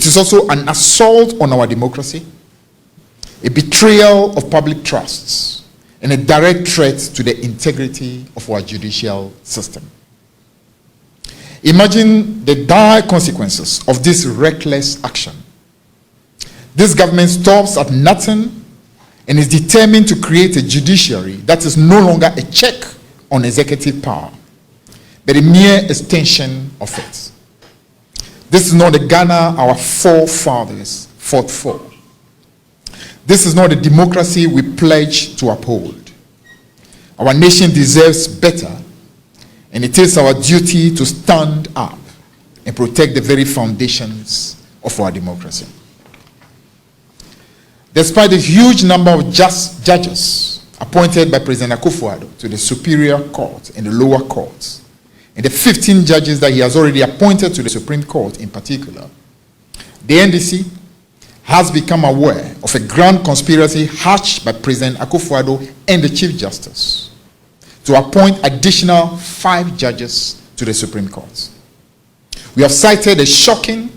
It is also an assault on our democracy, a betrayal of public trusts, and a direct threat to the integrity of our judicial system. Imagine the dire consequences of this reckless action. This government stops at nothing and is determined to create a judiciary that is no longer a check on executive power, but a mere extension of it. This is not the Ghana our forefathers fought for. This is not the democracy we pledge to uphold. Our nation deserves better, and it is our duty to stand up and protect the very foundations of our democracy. Despite the huge number of judges appointed by President Akufo-Addo to the Superior Court and the lower courts, and the 15 judges that he has already appointed to the Supreme Court in particular, the NDC has become aware of a grand conspiracy hatched by President Akufo-Addo and the Chief Justice to appoint additional 5 judges to the Supreme Court. We have cited a shocking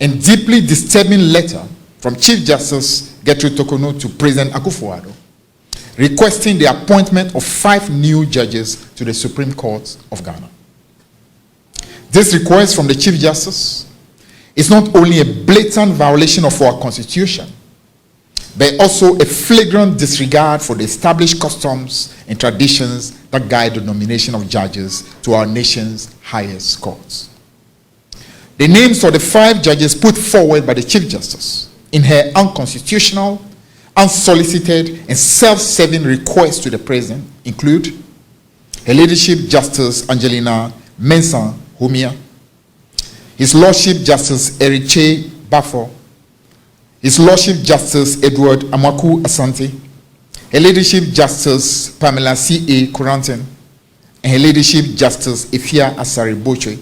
and deeply disturbing letter from Chief Justice Gertrude Tokono to President Akufo-Addo, requesting the appointment of 5 new judges to the Supreme Court of Ghana. This request from the Chief Justice is not only a blatant violation of our Constitution, but also a flagrant disregard for the established customs and traditions that guide the nomination of judges to our nation's highest courts. The names of the 5 judges put forward by the Chief Justice in her unconstitutional, unsolicited, and self-serving request to the President include Her Ladyship Justice Angelina Mensah Humia, His Lordship Justice Eriche Bafo, His Lordship Justice Edward Amaku Asante, Her Ladyship Justice Pamela C.A. Coranten, and Her Ladyship Justice Ifia Asari Boche,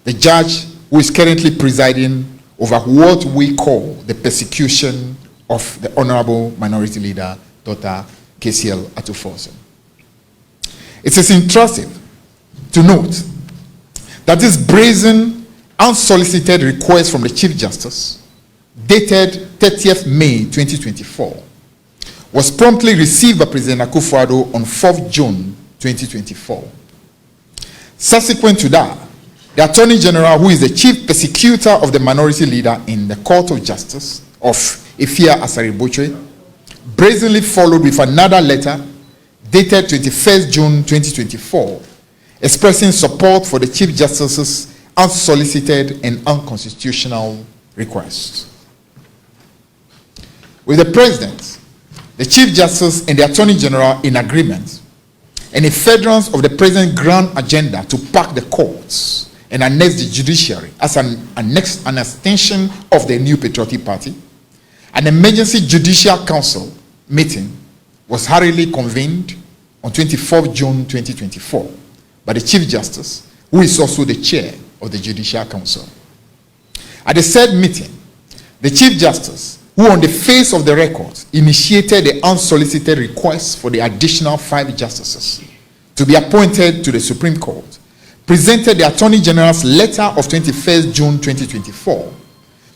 the judge who is currently presiding over what we call the persecution of the Honorable Minority Leader, Dr. KCL Forson. It is interesting to note that this brazen, unsolicited request from the Chief Justice, dated 30th May 2024, was promptly received by President Akufo-Addo on 4th June 2024. Subsequent to that, the Attorney General, who is the chief persecutor of the Minority Leader in the Court of Justice of Ifia Asari Boche, brazenly followed with another letter dated 21st June 2024, expressing support for the Chief Justice's unsolicited and unconstitutional request. With the President, the Chief Justice, and the Attorney General in agreement, and in furtherance of the President's grand agenda to pack the courts and annex the judiciary as an extension of the new Patriotic Party, an emergency Judicial Council meeting was hurriedly convened on 24th June 2024 by the Chief Justice, who is also the chair of the Judicial Council. At the said meeting, the Chief Justice, who on the face of the record initiated the unsolicited request for the additional 5 justices to be appointed to the Supreme Court, presented the Attorney General's letter of 21st June 2024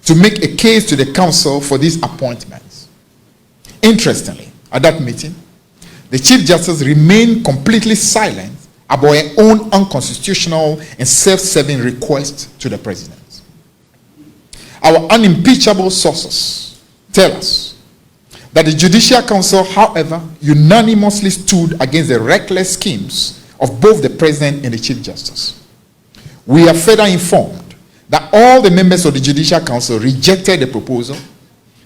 to make a case to the Council for these appointments. Interestingly, at that meeting, the Chief Justice remained completely silent about her own unconstitutional and self-serving request to the President. Our unimpeachable sources tell us that the Judicial Council, however, unanimously stood against the reckless schemes of both the President and the Chief Justice. We are further informed that all the members of the Judicial Council rejected the proposal,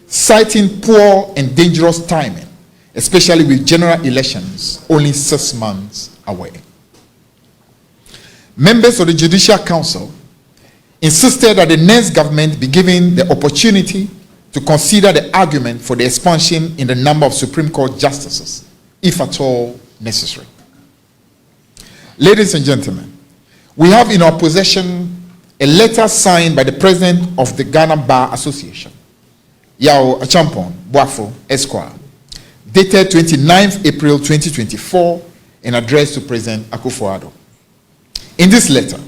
citing poor and dangerous timing, especially with general elections only 6 months away. Members of the Judicial Council insisted that the next government be given the opportunity to consider the argument for the expansion in the number of Supreme Court justices, if at all necessary. Ladies and gentlemen, we have in our possession a letter signed by the President of the Ghana Bar Association, Yao Achampong Boafo Esquire, dated 29th April 2024 and addressed to President Akufo-Addo. In this letter,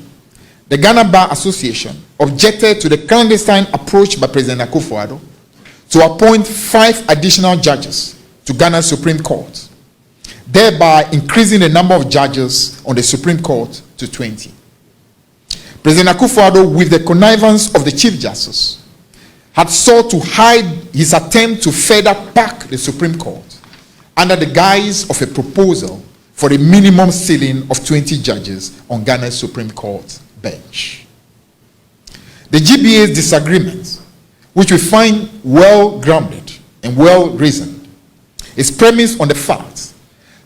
the Ghana Bar Association objected to the clandestine approach by President Akufo-Addo to appoint 5 additional judges to Ghana's Supreme Court, thereby increasing the number of judges on the Supreme Court to 20. President Akufo-Addo, with the connivance of the Chief Justice, had sought to hide his attempt to further pack the Supreme Court under the guise of a proposal for a minimum ceiling of 20 judges on Ghana's Supreme Court bench. The GBA's disagreement, which we find well-grounded and well-reasoned, is premised on the fact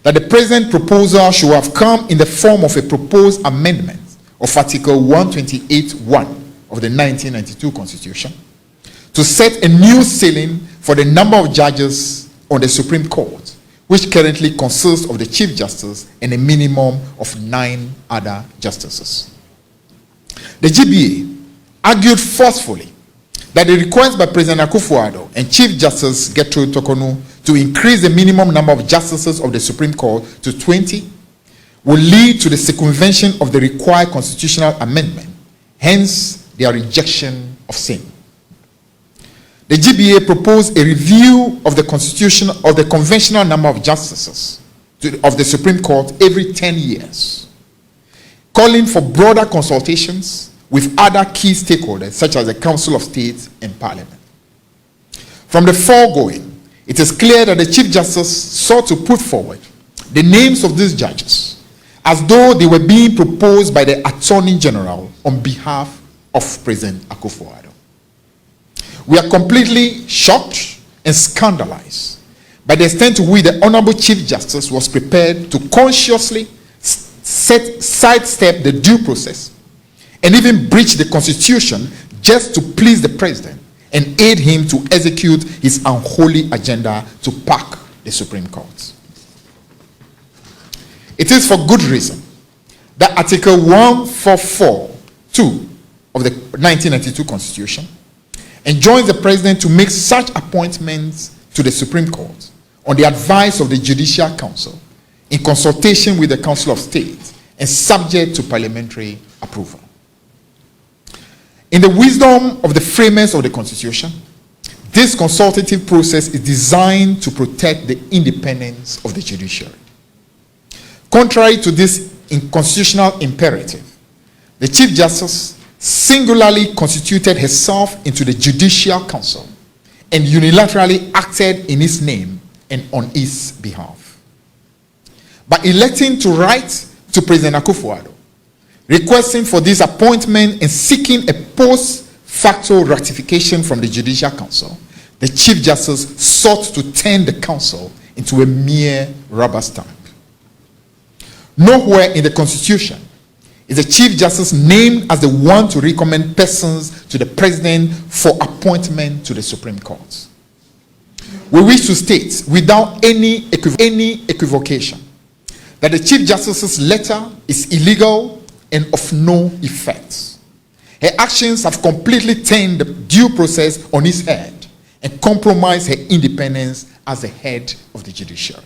that the present proposal should have come in the form of a proposed amendment of Article 128(1) of the 1992 Constitution to set a new ceiling for the number of judges on the Supreme Court, which currently consists of the Chief Justice and a minimum of 9 other justices. The GBA argued forcefully that the request by President Akufo-Addo and Chief Justice Gertrude Tokonu to increase the minimum number of justices of the Supreme Court to 20 will lead to the circumvention of the required constitutional amendment, hence their rejection of same. The GBA proposed a review of the conventional number of justices of the Supreme Court every 10 years, calling for broader consultations with other key stakeholders such as the Council of State and Parliament. From the foregoing, it is clear that the Chief Justice sought to put forward the names of these judges as though they were being proposed by the Attorney General on behalf of President Akufo-Addo. We are completely shocked and scandalized by the extent to which the Honorable Chief Justice was prepared to consciously sidestep the due process and even breach the Constitution just to please the President and aid him to execute his unholy agenda to pack the Supreme Court. It is for good reason that Article 144(2) of the 1992 Constitution enjoins the President to make such appointments to the Supreme Court on the advice of the Judicial Council in consultation with the Council of State and subject to parliamentary approval. In the wisdom of the framers of the Constitution, this consultative process is designed to protect the independence of the judiciary. Contrary to this constitutional imperative, the Chief Justice singularly constituted herself into the Judicial Council and unilaterally acted in his name and on his behalf. By electing to write to President Akufo-Addo, requesting for this appointment and seeking a post facto ratification from the Judicial Council, the Chief Justice sought to turn the Council into a mere rubber stamp. Nowhere in the Constitution is the Chief Justice named as the one to recommend persons to the President for appointment to the Supreme Court. We wish to state without any equivocation that the Chief Justice's letter is illegal and of no effect. Her actions have completely turned the due process on its head and compromised her independence as the head of the judiciary.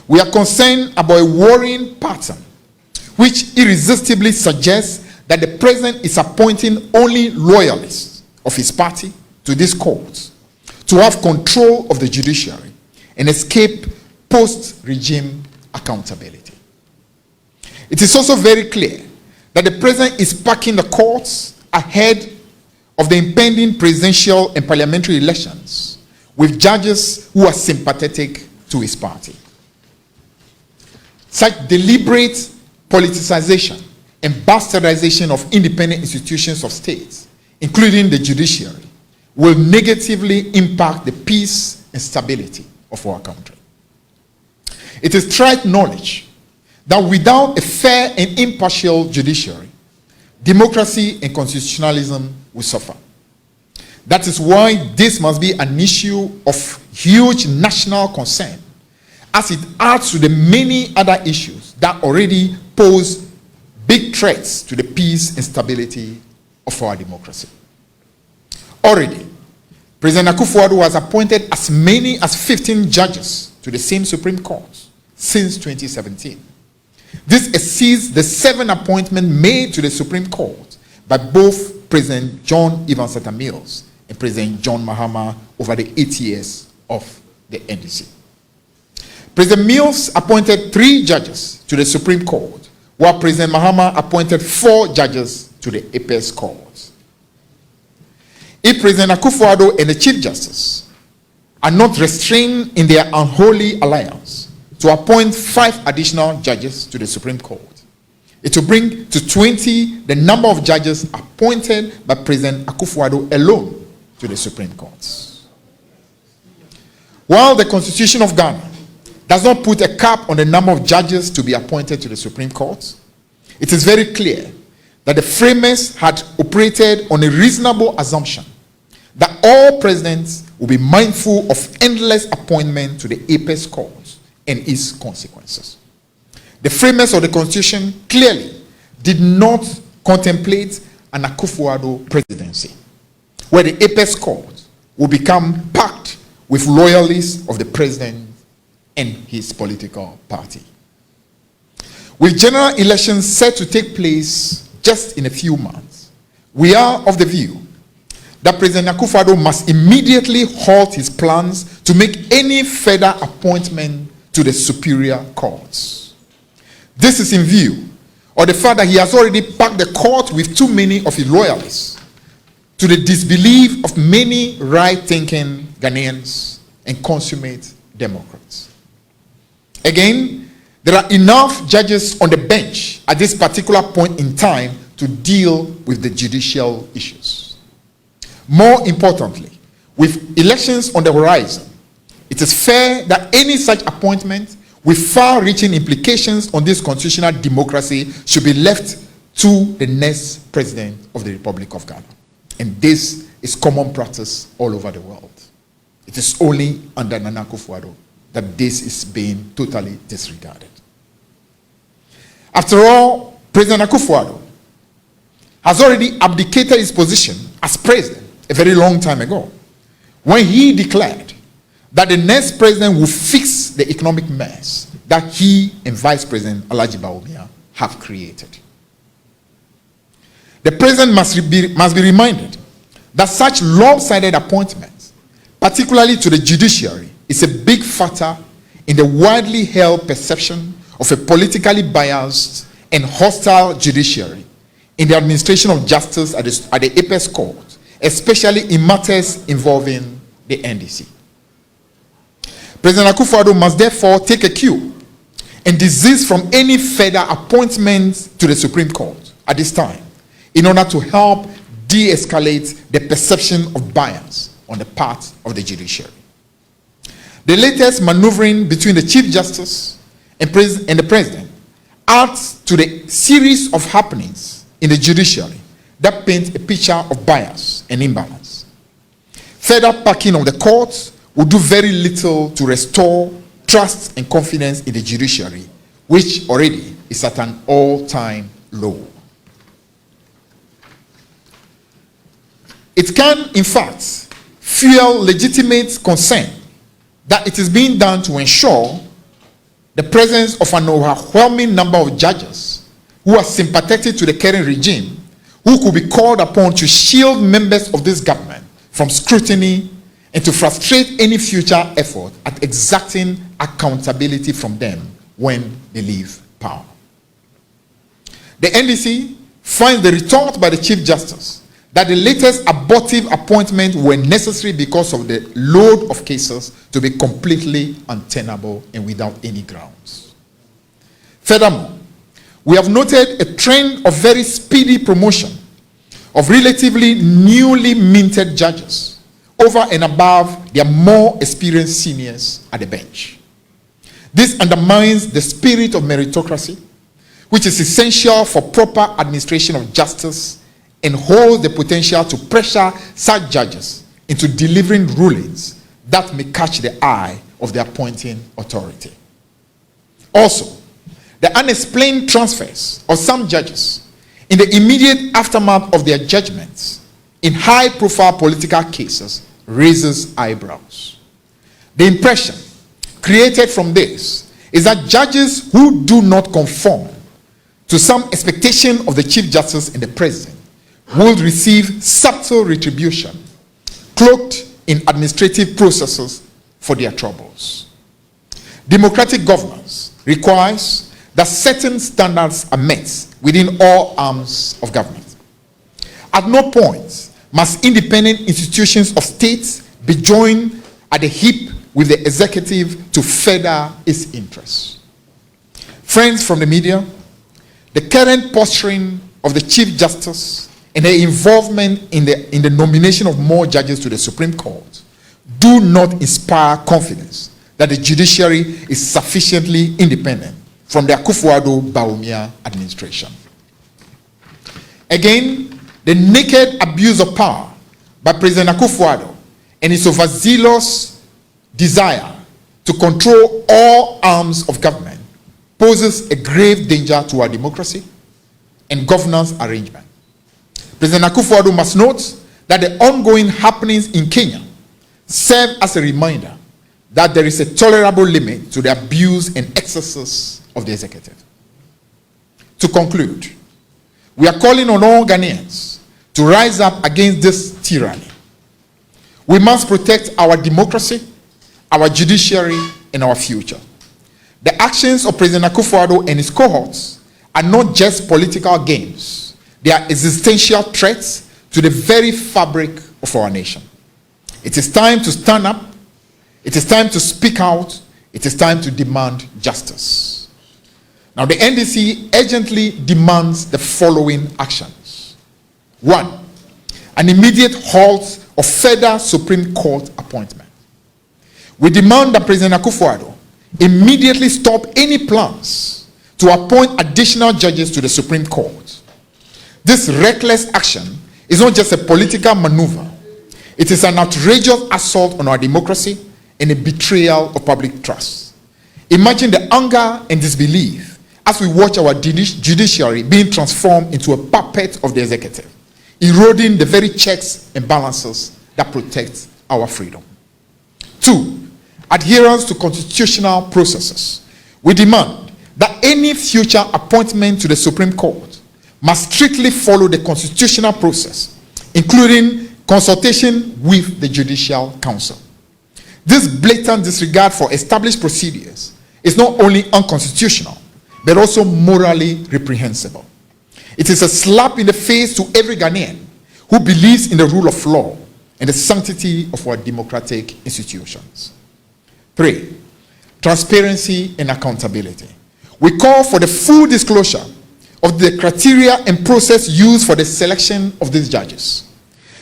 We are concerned about a worrying pattern which irresistibly suggests that the President is appointing only loyalists of his party to this court to have control of the judiciary and escape post-regime accountability. It is also very clear that the President is packing the courts ahead of the impending presidential and parliamentary elections with judges who are sympathetic to his party. Such deliberate politicization and bastardization of independent institutions of state, including the judiciary, will negatively impact the peace and stability of our country. It is trite knowledge that without a fair and impartial judiciary, democracy and constitutionalism will suffer. That is why this must be an issue of huge national concern, as it adds to the many other issues that already pose big threats to the peace and stability of our democracy. Already, President Akufo-Addo has appointed as many as 15 judges to the same Supreme Court since 2017. This exceeds the 7 appointments made to the Supreme Court by by both President John Evans Atta Mills and President John Mahama over the 8 years of the NDC. President Mills appointed 3 judges to the Supreme Court, while President Mahama appointed 4 judges to the Apex Court. If President Akufo-Addo and the Chief Justice are not restrained in their unholy alliance to appoint 5 additional judges to the Supreme Court, it will bring to 20 the number of judges appointed by President Akufo-Addo alone to the Supreme Court. While the Constitution of Ghana does not put a cap on the number of judges to be appointed to the Supreme Court, it is very clear that the framers had operated on a reasonable assumption that all presidents will be mindful of endless appointment to the Apex Court and its consequences. The framers of the Constitution clearly did not contemplate an Akufo-Addo presidency, where the Apex Court will become packed with loyalists of the president and his political party. With general elections set to take place just in a few months, we are of the view that President Akufo-Addo must immediately halt his plans to make any further appointment to the superior courts. This is in view of the fact that he has already packed the court with too many of his loyalists, to the disbelief of many right-thinking Ghanaians and consummate Democrats. Again, there are enough judges on the bench at this particular point in time to deal with the judicial issues. More importantly, with elections on the horizon, it is fair that any such appointment with far-reaching implications on this constitutional democracy should be left to the next president of the Republic of Ghana. And this is common practice all over the world. It is only under Nana Akufo-Addo that this is being totally disregarded. After all, President Akufo-Addo has already abdicated his position as president a very long time ago, when he declared that the next president will fix the economic mess that he and Vice President Alhaji Bawumia have created. The president must be reminded that such lopsided appointments, particularly to the judiciary, is a big factor in the widely held perception of a politically biased and hostile judiciary in the administration of justice at the Apex Court, especially in matters involving the NDC. President Akufo-Addo must therefore take a cue and desist from any further appointments to the Supreme Court at this time, in order to help de-escalate the perception of bias on the part of the judiciary. The latest maneuvering between the Chief Justice and the President adds to the series of happenings in the judiciary that paint a picture of bias and imbalance. Further packing of the courts will do very little to restore trust and confidence in the judiciary, which already is at an all-time low. It can, in fact, fuel legitimate concern that it is being done to ensure the presence of an overwhelming number of judges who are sympathetic to the current regime, who could be called upon to shield members of this government from scrutiny and to frustrate any future effort at exacting accountability from them when they leave power. The NDC finds the retort by the Chief Justice that the latest abortive appointments were necessary because of the load of cases to be completely untenable and without any grounds. Furthermore, we have noted a trend of very speedy promotion of relatively newly minted judges over and above their more experienced seniors at the bench. This undermines the spirit of meritocracy, which is essential for proper administration of justice, and holds the potential to pressure such judges into delivering rulings that may catch the eye of the appointing authority. Also, the unexplained transfers of some judges in the immediate aftermath of their judgments in high-profile political cases raises eyebrows. The impression created from this is that judges who do not conform to some expectation of the Chief Justice and the President will receive subtle retribution, cloaked in administrative processes for their troubles. Democratic governance requires that certain standards are met within all arms of government. At no point must independent institutions of states be joined at the hip with the executive to further its interests. Friends from the media, the current posturing of the Chief Justice and her involvement in the nomination of more judges to the Supreme Court do not inspire confidence that the judiciary is sufficiently independent from the Akufo-Addo-Bawumia administration. Again, the naked abuse of power by President Akufo-Addo and his overzealous desire to control all arms of government poses a grave danger to our democracy and governance arrangement. President Akufo-Addo must note that the ongoing happenings in Kenya serve as a reminder that there is a tolerable limit to the abuse and excesses of the executive. To conclude, we are calling on all Ghanaians to rise up against this tyranny. We must protect our democracy, our judiciary, and our future. The actions of President Akufo-Addo and his cohorts are not just political games. They are existential threats to the very fabric of our nation. It is time to stand up. It is time to speak out. It is time to demand justice. Now, the NDC urgently demands the following actions. 1, an immediate halt of further Supreme Court appointment. We demand that President Akufo-Addo immediately stop any plans to appoint additional judges to the Supreme Court. This reckless action is not just a political maneuver. It is an outrageous assault on our democracy and a betrayal of public trust. Imagine the anger and disbelief as we watch our judiciary being transformed into a puppet of the executive, eroding the very checks and balances that protect our freedom. 2, adherence to constitutional processes. We demand that any future appointment to the Supreme Court must strictly follow the constitutional process, including consultation with the Judicial Council. This blatant disregard for established procedures is not only unconstitutional, but also morally reprehensible. It is a slap in the face to every Ghanaian who believes in the rule of law and the sanctity of our democratic institutions. 3, transparency and accountability. We call for the full disclosure of the criteria and process used for the selection of these judges.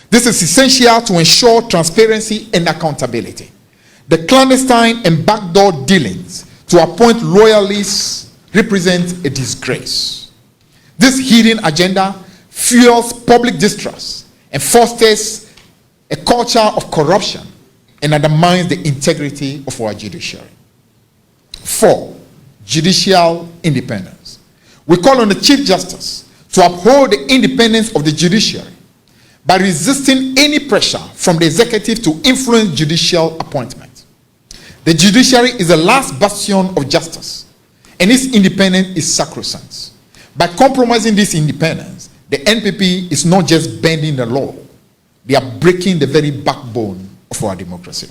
This is essential to ensure transparency and accountability. The clandestine and backdoor dealings to appoint loyalists represent a disgrace. This hidden agenda fuels public distrust and fosters a culture of corruption and undermines the integrity of our judiciary. 4, judicial independence. We call on the Chief Justice to uphold the independence of the judiciary by resisting any pressure from the executive to influence judicial appointment. The judiciary is the last bastion of justice, and its independence is sacrosanct. By compromising this independence, the NPP is not just bending the law, they are breaking the very backbone of our democracy.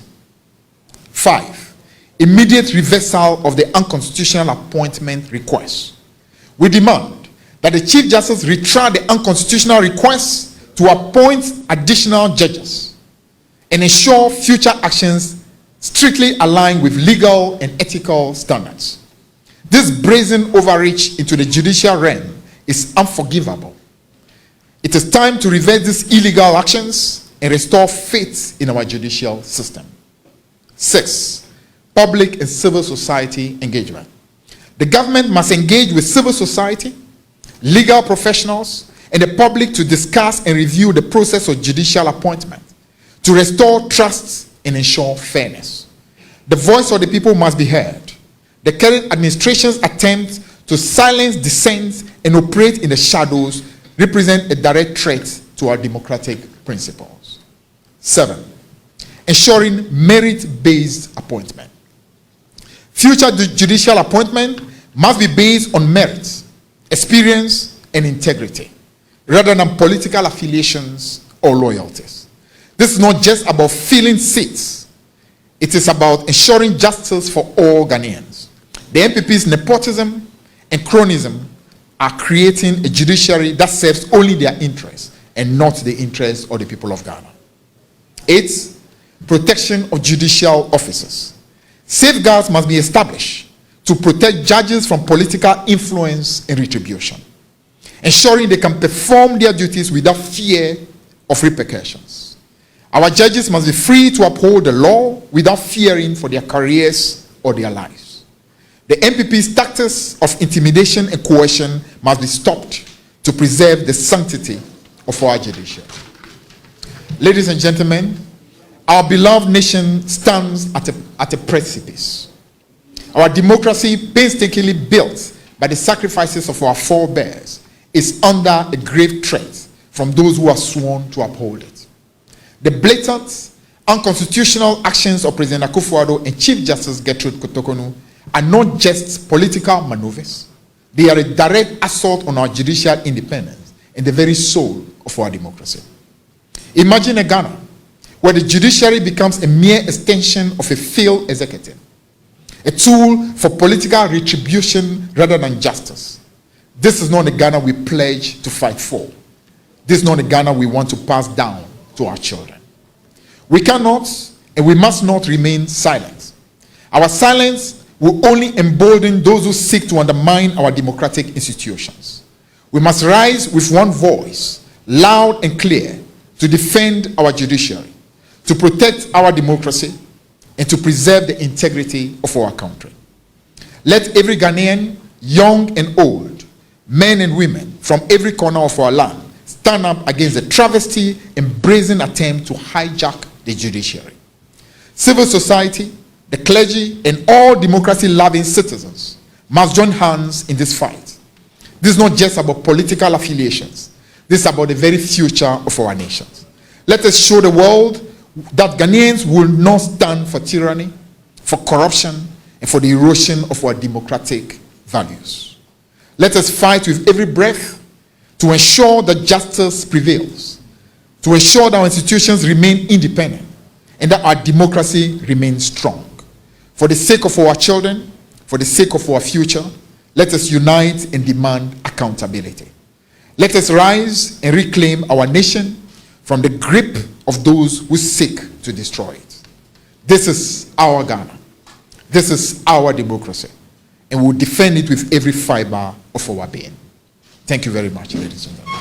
5, immediate reversal of the unconstitutional appointment request. We demand that the Chief Justice retract the unconstitutional request to appoint additional judges and ensure future actions strictly align with legal and ethical standards. This brazen overreach into the judicial realm is unforgivable. It is time to reverse these illegal actions and restore faith in our judicial system. 6, public and civil society engagement. The government must engage with civil society, legal professionals, and the public to discuss and review the process of judicial appointment, to restore trust and ensure fairness. The voice of the people must be heard. The current administration's attempt to silence dissent and operate in the shadows represent a direct threat to our democratic principles. 7, ensuring merit-based appointment. Future judicial appointment must be based on merit, experience, and integrity. rather than political affiliations or loyalties. This is not just about filling seats. It is about ensuring justice for all Ghanaians. The NPP's nepotism and cronyism are creating a judiciary that serves only their interests and not the interests of the people of Ghana. 8. Protection of judicial officers. Safeguards must be established to protect judges from political influence and retribution, ensuring they can perform their duties without fear of repercussions. Our judges must be free to uphold the law without fearing for their careers or their lives. The NPP's tactics of intimidation and coercion must be stopped to preserve the sanctity of our judiciary. Ladies and gentlemen, our beloved nation stands at a precipice. Our democracy, painstakingly built by the sacrifices of our forebears, is under a grave threat from those who are sworn to uphold it. The blatant, unconstitutional actions of President Akufo-Addo and Chief Justice Gertrude Kotokonu are not just political maneuvers. They are a direct assault on our judicial independence and the very soul of our democracy. Imagine a Ghana where the judiciary becomes a mere extension of a failed executive, a tool for political retribution rather than justice. This is not the Ghana we pledge to fight for. This is not the Ghana we want to pass down to our children. We cannot and we must not remain silent. Our silence will only embolden those who seek to undermine our democratic institutions. We must rise with one voice, loud and clear, to defend our judiciary, to protect our democracy, and to preserve the integrity of our country. Let every Ghanaian, young and old, men and women from every corner of our land stand up against the travesty and brazen attempt to hijack the judiciary. Civil society, the clergy, and all democracy-loving citizens must join hands in this fight. This is not just about political affiliations. This is about the very future of our nations. Let us show the world that Ghanaians will not stand for tyranny, for corruption, and for the erosion of our democratic values. Let us fight with every breath to ensure that justice prevails, to ensure that our institutions remain independent, and that our democracy remains strong. For the sake of our children, for the sake of our future, let us unite and demand accountability. Let us rise and reclaim our nation from the grip of those who seek to destroy it. This is our Ghana. This is our democracy. And we'll defend it with every fiber of our being. Thank you very much, ladies and gentlemen.